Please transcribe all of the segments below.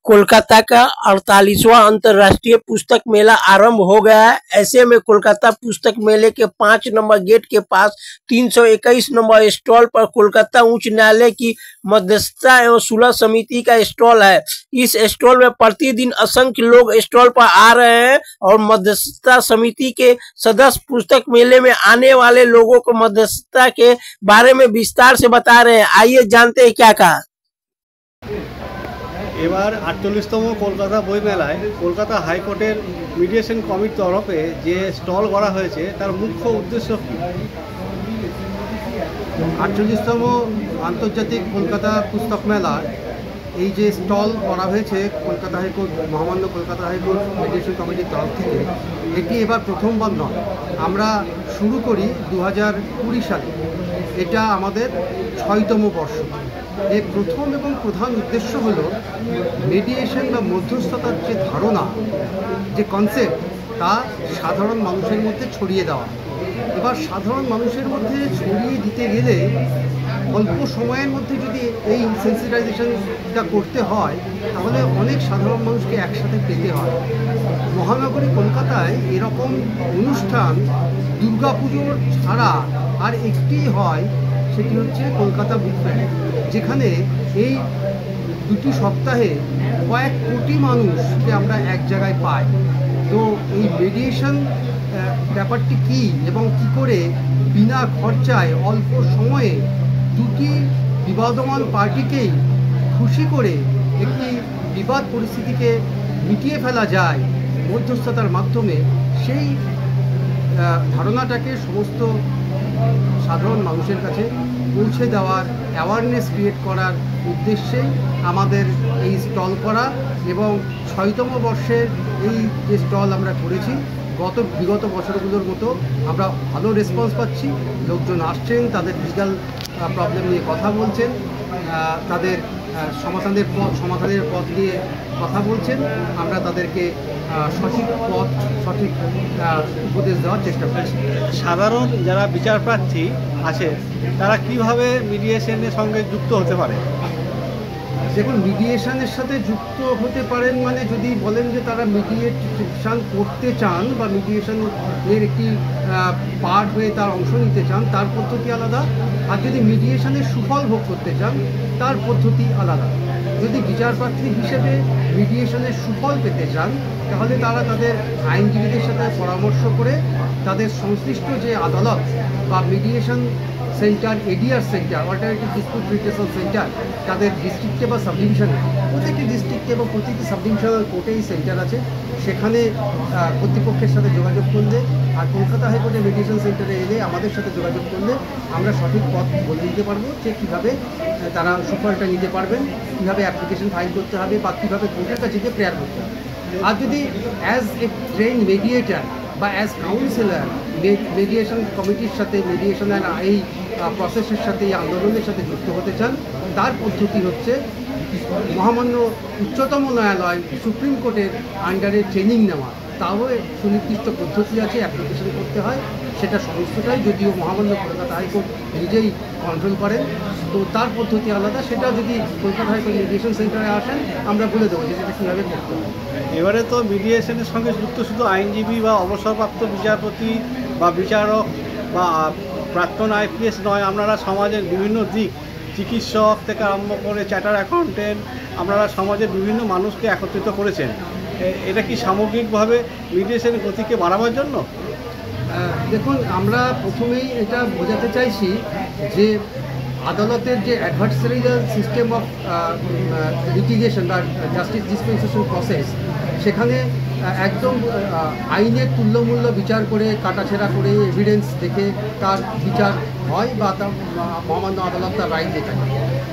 कोलकाता का 48वां अंतर्राष्ट्रीय पुस्तक मेला आरंभ हो गया है। ऐसे में कोलकाता पुस्तक मेले के 5 नंबर गेट के पास 321 नंबर स्टॉल पर कोलकाता उच्च न्यायालय की मध्यस्थता एवं सुलह समिति का स्टॉल है। इस स्टॉल में प्रतिदिन असंख्य लोग स्टॉल पर आ रहे हैं और मध्यस्थता समिति के सदस्य पुस्तक मेले में आने वाले लोगों को मध्यस्थता के बारे में विस्तार से बता रहे हैं। आइए जानते हैं क्या कहा। এবার 48তম কলকাতা বই মেলায় কলকাতা হাইকোর্টের মিডিয়েশন কমিটির তরফে যে স্টল করা হয়েছে তার মুখ্য উদ্দেশ্য কি? 48তম আন্তর্জাতিক কলকাতা পুস্তক মেলার এই যে স্টল করা হয়েছে কলকাতা হাইকোর্ট মহামান্য কলকাতা হাইকোর্ট মিডিয়েশন কমিটির তরফ থেকে, এটি এবার প্রথমবার নয়। আমরা শুরু করি 2020 সালে। এটা আমাদের 6তম বর্ষ। এর প্রথম এবং প্রধান উদ্দেশ্য হলো মিডিয়েশন বা মধ্যস্থতার যে ধারণা, যে কনসেপ্ট, তা সাধারণ মানুষের মধ্যে ছড়িয়ে দেওয়া। এবার সাধারণ মানুষের মধ্যে ছড়িয়ে দিতে গেলে অল্প সময়ের মধ্যে যদি এই সেন্সিটাইজেশনটা করতে হয় তাহলে অনেক সাধারণ মানুষকে একসাথে পেতে হয়। মহানগরী কলকাতায় এরকম অনুষ্ঠান দুর্গাপুজোর ছাড়া আর একটি হয়, সেটি হচ্ছে কলকাতা বুক ফেয়ার, যেখানে এই দুটি সপ্তাহে কয়েক কোটি মানুষকে আমরা এক জায়গায় পাই। তো এই মিডিয়েশন ব্যাপারটি কী এবং কী করে বিনা খরচায় অল্প সময়ে দুটি বিবাদমান পার্টিকেই খুশি করে একটি বিবাদ পরিস্থিতিকে মিটিয়ে ফেলা যায় মধ্যস্থতার মাধ্যমে, সেই ধারণাটাকে সমস্ত সাধারণ মানুষের কাছে পৌঁছে দেওয়ার, অ্যাওয়ারনেস ক্রিয়েট করার উদ্দেশ্যেই আমাদের এই স্টল করা। এবং 6তম বর্ষের এই যে স্টল আমরা করেছি, বিগত বছরগুলোর মতো আমরা ভালো রেসপন্স পাচ্ছি। লোকজন আসছেন, তাদের লিগাল প্রবলেম নিয়ে কথা বলছেন, তাদের সমাধানের পথ নিয়ে কথা বলছেন। আমরা তাদেরকে সঠিক পথ, সঠিক উপদেশ দেওয়ার চেষ্টা করছি। সাধারণ যারা বিচার প্রার্থী আছে তারা কিভাবে মিডিয়েশনের সঙ্গে যুক্ত হতে পারে? দেখুন, মিডিয়েশনের সাথে যুক্ত হতে পারেন মানে যদি বলেন যে তারা মিডিয়েশন করতে চান বা মিডিয়েশনের একটি পার্ট হয়ে তার অংশ নিতে চান, তার পদ্ধতি আলাদা। আর যদি মিডিয়েশনের সুফল ভোগ করতে চান, তার পদ্ধতি আলাদা। যদি বিচারপ্রার্থী হিসেবে মিডিয়েশনের সুফল পেতে চান তাহলে তারা তাদের আইনজীবীদের সাথে পরামর্শ করে তাদের সংশ্লিষ্ট যে আদালত বা mediation centre, ADR centre, alternative dispute resolve centre, তাদের ডিস্ট্রিক্টে বা সাবডিভিশনে, প্রত্যেকটি ডিস্ট্রিক্টে এবং প্রতিটি সাবডিভিশনাল কোর্টে এই সেন্টার আছে, সেখানে কর্তৃপক্ষের সাথে যোগাযোগ করলে আর কলকাতা হাইকোর্টের মিডিয়েশন সেন্টারে এলে আমাদের সাথে যোগাযোগ করলে আমরা সঠিক পথ বলে দিতে পারবো যে কীভাবে তারা সুফলটা নিতে পারবেন, কীভাবে অ্যাপ্লিকেশন ফাইল করতে হবে বা কীভাবে কোর্টের কাছে গিয়ে প্রেয়ার করতে হবে। আর যদি অ্যাজ এ ট্রেন মেডিয়েটার বা অ্যাজ কাউন্সিলার মিডিয়েশন কমিটির সাথে, মিডিয়েশনের এই প্রসেসের সাথে, এই আন্দোলনের সাথে যুক্ত হতে চান, তার পদ্ধতি হচ্ছে মহামান্য উচ্চতম ন্যায়ালয়, সুপ্রিম কোর্টের আন্ডারে ট্রেনিং নেওয়া। তাও সুনির্দিষ্ট পদ্ধতি আছে, অ্যাপ্লিকেশন করতে হয়। সেটা সমস্তটাই যদিও মহামান্য কলকাতা হাইকোর্ট নিজেই কন্ট্রোল করেন, তো তার পদ্ধতি আলাদা। সেটা যদি কলকাতা হাইকোর্ট মিডিয়েশন সেন্টারে আসেন আমরা বলে দেবো যে সেটা কীভাবে করতে হবে। এবারে তো মিডিয়েশনের সঙ্গে যুক্ত শুধু আইনজীবী বা অবসরপ্রাপ্ত বিচারপতি বা বিচারক বা প্রাক্তন আইপিএস নয়, আপনারা সমাজের বিভিন্ন দিক, চিকিৎসক থেকে আরম্ভ করে চার্টার অ্যাকাউন্টেন্ট, আপনারা সমাজের বিভিন্ন মানুষকে একত্রিত করেছেন। এটা কি সামগ্রিকভাবে মিডিয়েশনের গতিকে বাড়াবার জন্য? দেখুন, আমরা প্রথমেই এটা বোঝাতে চাইছি যে আদালতের যে অ্যাডভার্সারিয়াল সিস্টেম অফ লিটিগেশন বা জাস্টিস ডিসপেন্সেশন প্রসেস, সেখানে একদম আইনের তুল্যমূল্য বিচার করে, কাটাছেঁড়া করে, এভিডেন্স দেখে তার বিচার হয় বা তার মহামান্য আদালত তার রায় দিয়ে থাকে।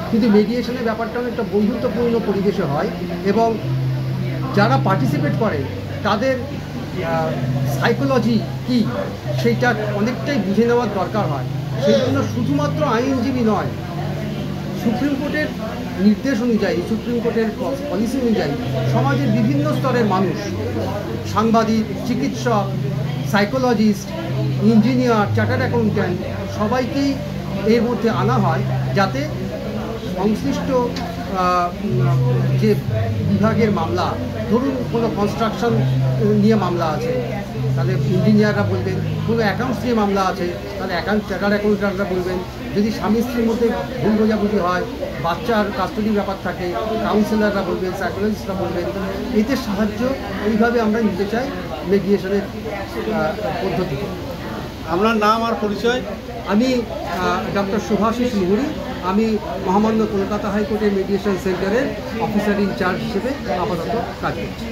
কিন্তু মিডিয়েশনের ব্যাপারটা অনেকটা বন্ধুত্বপূর্ণ পরিবেশে হয় এবং যারা পার্টিসিপেট করে তাদের সাইকোলজি কী সেইটা অনেকটাই বুঝে নেওয়ার দরকার হয়। সেই জন্য শুধুমাত্র আইনজীবী নয়, সুপ্রিম কোর্টের নির্দেশ অনুযায়ী, সুপ্রিম কোর্টের পলিসি অনুযায়ী সমাজের বিভিন্ন স্তরের মানুষ, সাংবাদিক, চিকিৎসক, সাইকোলজিস্ট, ইঞ্জিনিয়ার, চার্টার্ড অ্যাকাউন্ট্যান্ট, সবাইকেই এর মধ্যে আনা হয় যাতে সংশ্লিষ্ট যে বিভাগের মামলা, ধরুন কোনো কনস্ট্রাকশন নিয়ে মামলা আছে, তাহলে ইঞ্জিনিয়াররা বলবেন, কোনো অ্যাকাউন্টস নিয়ে মামলা আছে, তাহলে চার্টার্ড অ্যাকাউন্ট্যান্টরা বলবেন, যদি স্বামী স্ত্রীর মধ্যে ভুল বোঝাবুঝি হয়, বাচ্চার কাস্টাডির ব্যাপার থাকে, কাউন্সিলররা বলবেন, সাইকোলজিস্টরা বলবেন। এতে সাহায্য এইভাবে আমরা নিতে চাই মেডিয়েশনের পদ্ধতি। আপনার নাম আর পরিচয়? আমি ডক্টর শুভাশিস মুহুরী, আমি মহামান্য কলকাতা হাইকোর্টের মেডিয়েশন সেন্টারের অফিসার ইনচার্জ হিসেবে আপাতত কাজ করছি।